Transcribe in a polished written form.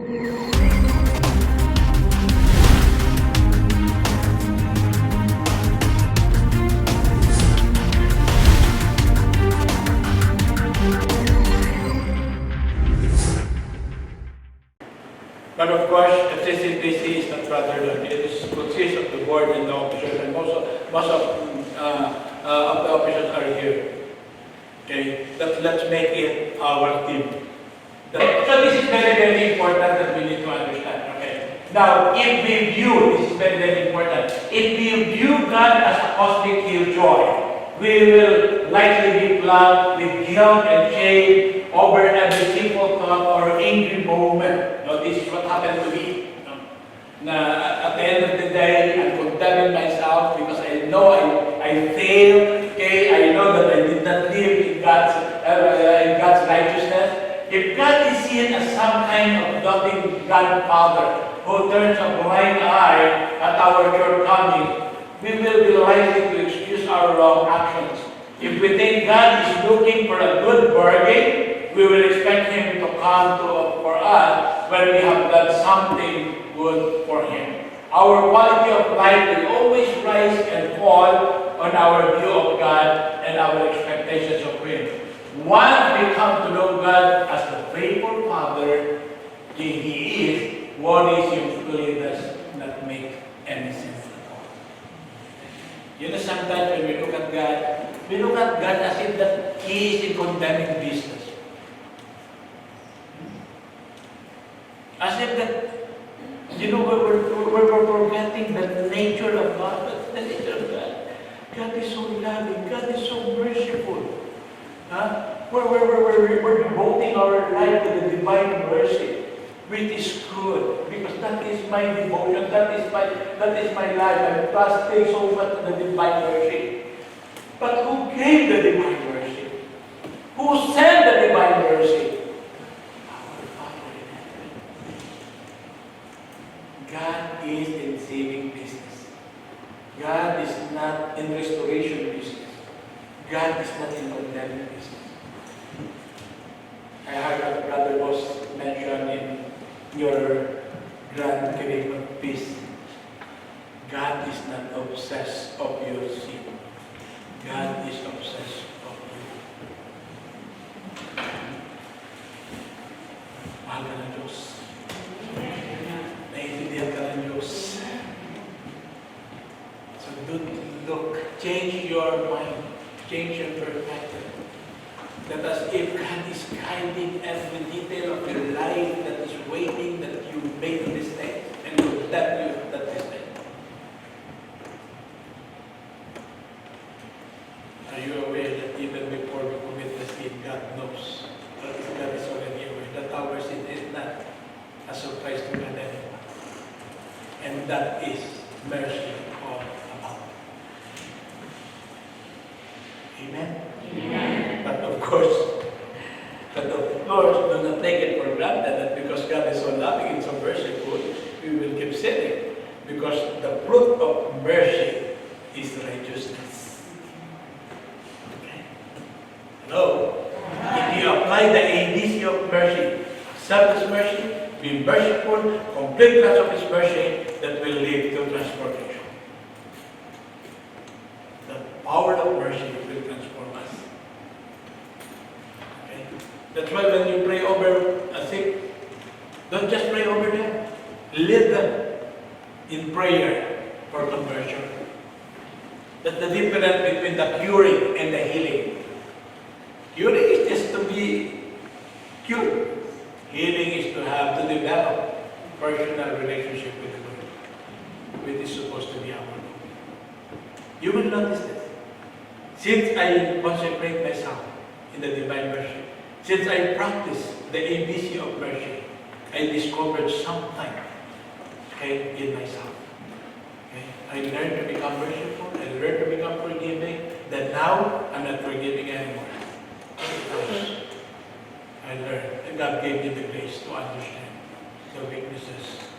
But of course, FCCPC is not brotherhood. It consists of the board and the officers, and most of the officers are here. Okay, let's make it our team. So this is very, very important that we need to understand. Okay. Now, if we view, this is very, very important. If we view God as a cosmic killjoy, we will likely be plugged with guilt and shame over every single thought or angry moment. No, this is what happened to me. No? At the end of the day, I'm condemning myself because I know I failed. Okay, I know that I did not live in God's righteousness. If God is seen as some kind of loving Godfather who turns a blind eye at our shortcomings, we will be likely to excuse our wrong actions. If we think God is looking for a good bargain, we will expect Him to come for us when we have done something good for Him. Our quality of life will always rise and fall on our view of God and our expectations of Him. Once we come to know God as the faithful Father He is, worries usually does not make any sense at all. You know, sometimes when we look at God as if that He is in condemning business. As if that, you know, we're forgetting the nature of God. What's the nature of God? God is so loving. God is so merciful. Huh? We're devoting our life to the divine mercy, which is good, because that is my devotion, that is my life. I'm trusting so much to the divine mercy. But who gave the divine mercy? Who sent the divine mercy? Our Father in heaven. God is in saving business. God is not in restoration business. God is not in condemning business. I heard that Brother was mentioned in your grand curriculum piece. God is not obsessed of your sin. God is obsessed of you. Mahal ka ng Diyos. Naiintindihan ka ng Diyos. So don't look, change your mind, change your perspective. That as if God is guiding every detail of your life that is waiting, that you make a mistake, and will tell you that mistake. Are you aware that even before we commit the sin, God knows, that God is already aware that our sin is not a surprise to God anymore. And that is mercy all about. Amen? Amen. But of course, do not take it for granted that because God is so loving and so merciful, we will keep sinning. Because the fruit of mercy is righteousness. Okay? Hello? If you apply the ABC of mercy, accept His mercy, be merciful, complete trust of His mercy, that will lead to transformation. The power of mercy will transform us. Okay? That's why when you pray over a sick, don't just pray over them. Lead them in prayer for conversion. That's the difference between the curing and the healing. Curing is just to be cured. Healing is to have to develop personal relationship with the Lord, which is supposed to be our goal. You will notice this. Since I consecrate myself in the divine mercy, since I practice the ABC of mercy, I discovered something, okay, in myself. Okay? I learned to become merciful, I learned to become forgiving, that now I'm not forgiving anymore. Because I learned, and God gave me the grace to understand the weaknesses